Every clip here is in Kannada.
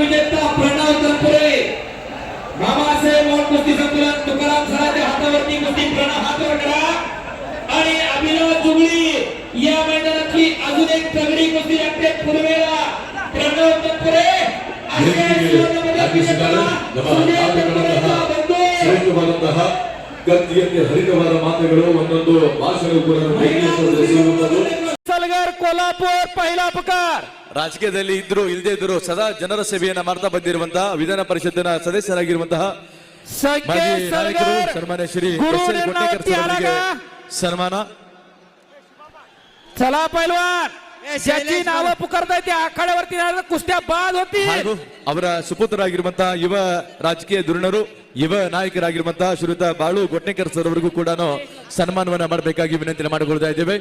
अभिनेता प्रणव तनपुरे, मामासाहेब मोठ कुस्ती संकुलन तुकाराम सरांच्या हातावरती कुस्ती प्रणव हातावर करा आणि अभिनव जुगली या मैदानाची अजून एक तगडी कुस्ती लागते पूर्वेला प्रणव तनपुरे ಶ್ರೇಷ್ಠವಾದಂತಹ ಗತ್ತಿಯಲ್ಲಿ ಹರಿತವಾದ ಮಾತುಗಳು ಒಂದೊಂದು ಭಾಷೆಗಳು ಕೂಡ ಸಲಗರ್ ಕೋಲ್ಹಾಪುರ पहिला पुकार ರಾಜಕೀಯದಲ್ಲಿ ಇದ್ರು ಇಲ್ಲದೆ ಇದ್ರು ಸದಾ ಜನರ ಸೇವೆಯನ್ನ ಮಾಡ್ತಾ ಬಂದಿರುವಂತಹ ವಿಧಾನ ಪರಿಷತ್ತಿನ ಸದಸ್ಯರಾಗಿರುವಂತಹ ಮಾಜಿ ನಾಯಕರು ಸನ್ಮಾನ್ಯ ಶ್ರೀ ಸನ್ಮಾನ. चला पैलवान ज्याची नावं पुकारताय त्या आखाड्यावरती कुस्त्या बाद होती. ಅವರ ಸುಪುತ್ರರಾಗಿರುವಂತಹ ಯುವ ರಾಜಕೀಯ ಧುರೀಣರು ಯುವ ನಾಯಕರಾಗಿರುವಂತಹ ಶ್ರೀಯುತ ಬಾಳು ಗೊಟ್ನೇಕರ್ ಸರ್ ಅವರಿಗೂ ಕೂಡ ಸನ್ಮಾನವನ್ನ ಮಾಡಬೇಕಾಗಿ ವಿನಂತಿ ಮಾಡಿಕೊಳ್ತಾ ಇದ್ದೇವೆ.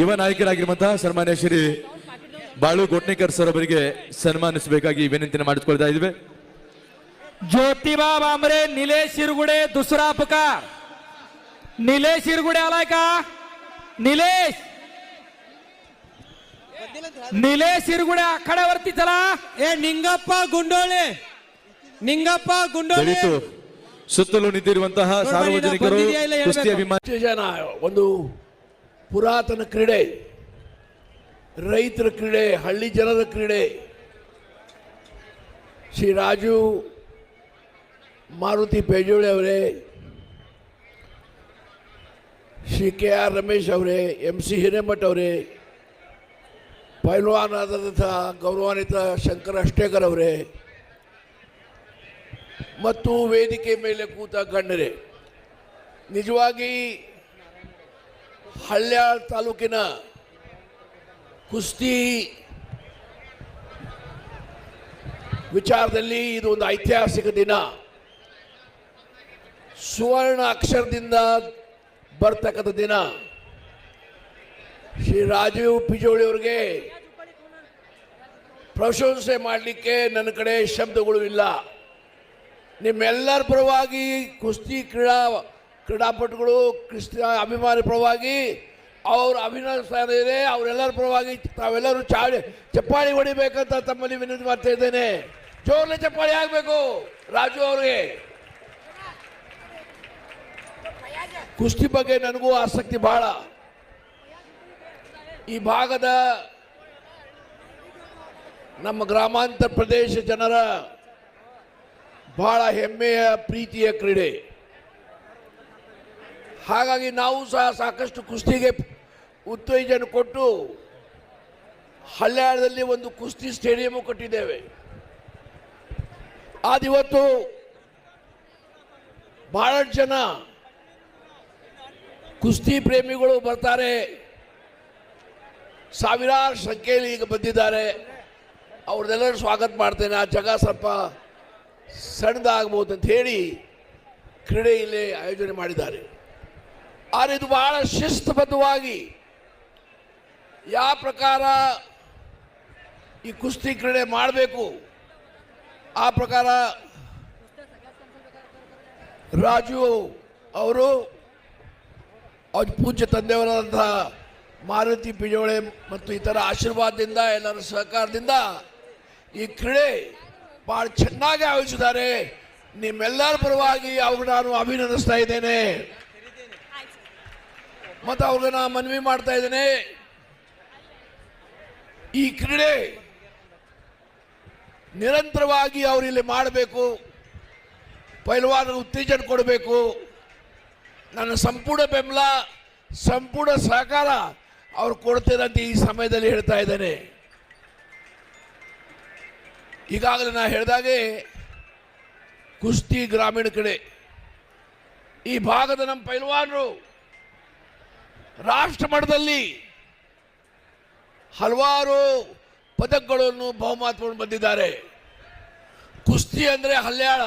ಯುವ ನಾಯಕರಾಗಿರುವಂತಹ ಸನ್ಮಾನ್ಯ ಶ್ರೀ ಬಾಳು ಗೊಟ್ನೇಕರ್ ಸರ್ ಅವರಿಗೆ ಸನ್ಮಾನಿಸಬೇಕಾಗಿ ವಿನಂತಿ ಮಾಡಿಕೊಳ್ತಾ ಇದ್ದೇವೆ. ज्योतिबा बांबरे निलेश शिरगुडे दुसरा पुकार. निलेश शिरगुडे आलाय का? निलेश शिरगुडे आखाड्यावरती चला. निंगप्प गुंडोळे ದಯವಿಟ್ಟು ಸುತ್ತಲೂ ನಿಂತಿರುವಂತಹ ಸಾರ್ವಜನಿಕರು ಕುಸ್ತಿ ಅಭಿಮಾನಿ ಜನ ಒಂದು ಪುರಾತನ ಕ್ರೀಡೆ, ರೈತರ ಕ್ರೀಡೆ, ಹಳ್ಳಿ ಜನರ ಕ್ರೀಡೆ. ಶ್ರೀ ರಾಜು ಮಾರುತಿ ಪೇಜೋಳಿ ಅವರೇ, ಶ್ರೀ KR ರಮೇಶ್ ಅವರೇ, MC ಹಿರೇಮಠ್ ಅವರೇ, ಪೈಲ್ವಾನ್ ಆದಂಥ ಗೌರವಾನ್ವಿತ ಶಂಕರ ಅಷ್ಟೇಕರ್ ಅವರೇ ಮತ್ತು ವೇದಿಕೆ ಮೇಲೆ ಕೂತ ಗಣ್ಯರೇ, ನಿಜವಾಗಿ ಹಳ್ಯಾಳ ತಾಲೂಕಿನ ಕುಸ್ತಿ ವಿಚಾರದಲ್ಲಿ ಇದು ಒಂದು ಐತಿಹಾಸಿಕ ದಿನ. ಸುವರ್ಣ ಅಕ್ಷರದಿಂದ ಬರ್ತಕ್ಕಂಥ ದಿನ. ಶ್ರೀ ರಾಜೀವ್ ಪಿಜೋಳಿ ಅವರಿಗೆ ಪ್ರಶಂಸೆ ಮಾಡಲಿಕ್ಕೆ ನನ್ನ ಕಡೆ ಶಬ್ದಗಳು ಇಲ್ಲ. ನಿಮ್ಮೆಲ್ಲರ ಪರವಾಗಿ ಕುಸ್ತಿ ಕ್ರೀಡಾಪಟುಗಳು ಕುಸ್ತಿ ಅಭಿಮಾನಿ ಪರವಾಗಿ ಅವ್ರು ಅಭಿನಂದಿಸ್ತಾ ಇದ್ದಾರೆ. ಅವರೆಲ್ಲರ ಪರವಾಗಿ ತಾವೆಲ್ಲರೂ ಚಪ್ಪಾಳಿ ಹೊಡಿಬೇಕಂತ ತಮ್ಮಲ್ಲಿ ವಿನಂತಿ ಮಾಡ್ತಾ ಇದ್ದೇನೆ. ಜೋರ್ಲೆ ಚಪ್ಪಾಳಿ ಆಗಬೇಕು ರಾಜು ಅವರಿಗೆ. ಕುಸ್ತಿ ಬಗ್ಗೆ ನನಗೂ ಆಸಕ್ತಿ ಬಹಳ. ಈ ಭಾಗದ ನಮ್ಮ ಗ್ರಾಮಾಂತರ ಪ್ರದೇಶ ಜನರ ಬಹಳ ಹೆಮ್ಮೆಯ ಪ್ರೀತಿಯ ಕ್ರೀಡೆ. ಹಾಗಾಗಿ ನಾವು ಸಹ ಸಾಕಷ್ಟು ಕುಸ್ತಿಗೆ ಉತ್ತೇಜನ ಕೊಟ್ಟು ಹಳ್ಯಾಳದಲ್ಲಿ ಒಂದು ಕುಸ್ತಿ ಸ್ಟೇಡಿಯಂ ಕಟ್ಟಿದ್ದೇವೆ. ಆದಿವತ್ತು ಬಹಳಷ್ಟು ಜನ ಕುಸ್ತಿ ಪ್ರೇಮಿಗಳು ಬರ್ತಾರೆ. ಸಾವಿರಾರು ಸಂಖ್ಯೆಯಲ್ಲಿ ಈಗ ಬಂದಿದ್ದಾರೆ. ಅವ್ರದ್ದೆಲ್ಲರೂ ಸ್ವಾಗತ ಮಾಡ್ತೇನೆ. ಆ ಜಾಗ ಸ್ವಲ್ಪ ಸಣ್ಣದಾಗಬಹುದು ಅಂತ ಹೇಳಿ ಕ್ರೀಡೆ ಇಲ್ಲಿ ಆಯೋಜನೆ ಮಾಡಿದ್ದಾರೆ. ಆದರೆ ಇದು ಬಹಳ ಶಿಸ್ತುಬದ್ಧವಾಗಿ ಯಾವ ಪ್ರಕಾರ ಈ ಕುಸ್ತಿ ಕ್ರೀಡೆ ಮಾಡಬೇಕು ಆ ಪ್ರಕಾರ ರಾಜು ಅವರು ಅವ್ರ ಪೂಜ್ಯ ತಂದೆಯವರಾದಂಥ ಮಾರುತಿ ಪಿಜೋಳೆ ಮತ್ತು ಇತರ ಆಶೀರ್ವಾದದಿಂದ ಎಲ್ಲರ ಸಹಕಾರದಿಂದ ಈ ಕ್ರೀಡೆ ಭಾಳ ಚೆನ್ನಾಗಿ ಆಯೋಜಿಸಿದ್ದಾರೆ. ನಿಮ್ಮೆಲ್ಲರ ಪರವಾಗಿ ಅವ್ರಿಗೆ ನಾನು ಅಭಿನಂದಿಸ್ತಾ ಇದ್ದೇನೆ ಮತ್ತು ಅವ್ರಿಗೆ ನಾನು ಮನವಿ ಮಾಡ್ತಾ ಇದ್ದೇನೆ. ಈ ಕ್ರೀಡೆ ನಿರಂತರವಾಗಿ ಅವರು ಇಲ್ಲಿ ಮಾಡಬೇಕು, ಪೈಲ್ವಾನರಿಗೆ ಉತ್ತೇಜನ ಕೊಡಬೇಕು. ನನ್ನ ಸಂಪೂರ್ಣ ಬೆಂಬಲ, ಸಂಪೂರ್ಣ ಸಹಕಾರ ಅವ್ರು ಕೊಡ್ತೇನಂತ ಈ ಸಮಯದಲ್ಲಿ ಹೇಳ್ತಾ ಇದ್ದೇನೆ. ಈಗಾಗಲೇ ನಾನು ಹೇಳಿದಾಗೆ ಕುಸ್ತಿ ಗ್ರಾಮೀಣ ಕಡೆ ಈ ಭಾಗದ ನಮ್ಮ ಪೈಲ್ವಾನರು ರಾಷ್ಟ್ರ ಮಟ್ಟದಲ್ಲಿ ಹಲವಾರು ಪದಕಗಳನ್ನು ಬಹುಮಾನವನ್ನು ಬಂದಿದ್ದಾರೆ. ಕುಸ್ತಿ ಅಂದರೆ ಹಲ್ಯಾಳ,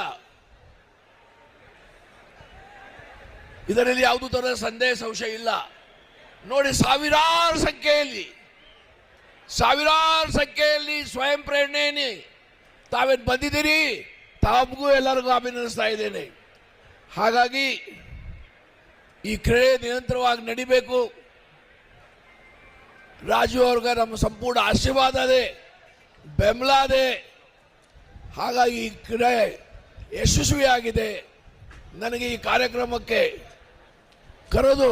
ಇದರಲ್ಲಿ ಯಾವುದೂ ಥರದ ಸಂದೇಹ ಸಂಶಯ ಇಲ್ಲ. ನೋಡಿ, ಸಾವಿರಾರು ಸಂಖ್ಯೆಯಲ್ಲಿ ಸ್ವಯಂ ಪ್ರೇರಣೆಯಲ್ಲಿ ತಾವೇನು ಬಂದಿದ್ದೀರಿ, ತಮಗೂ ಎಲ್ಲರಿಗೂ ಅಭಿನಂದಿಸ್ತಾ ಇದ್ದೇನೆ. ಹಾಗಾಗಿ ಈ ಕ್ರೀಡೆ ನಿರಂತರವಾಗಿ ನಡಿಬೇಕು. ರಾಜು ಅವ್ರಿಗೆ ನಮ್ಮ ಸಂಪೂರ್ಣ ಆಶೀರ್ವಾದ ಇದೆ, ಬೆಂಬಲ ಇದೆ. ಹಾಗಾಗಿ ಈ ಕ್ರೀಡೆ ಯಶಸ್ವಿಯಾಗಿದೆ. ನನಗೆ ಈ ಕಾರ್ಯಕ್ರಮಕ್ಕೆ ಕರೆದು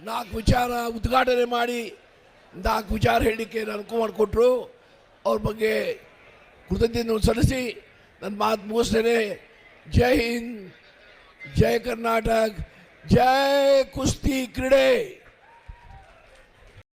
4 ವಿಚಾರ ಉದ್ಘಾಟನೆ ಮಾಡಿ 4 ವಿಚಾರ ಹೇಳಲಿಕ್ಕೆ ಅನುಕೂಲ ಮಾಡಿಕೊಟ್ರು. ಅವ್ರ ಬಗ್ಗೆ ಕೃತಜ್ಞತೆ ಸಲ್ಲಿಸಿ ನನ್ನ ಮಾತು ಮುಗಿಸ್ತೇನೆ. ಜೈ ಹಿಂದ್, ಜೈ ಕರ್ನಾಟಕ, ಜೈ ಕುಸ್ತಿ ಕ್ರೀಡೆ.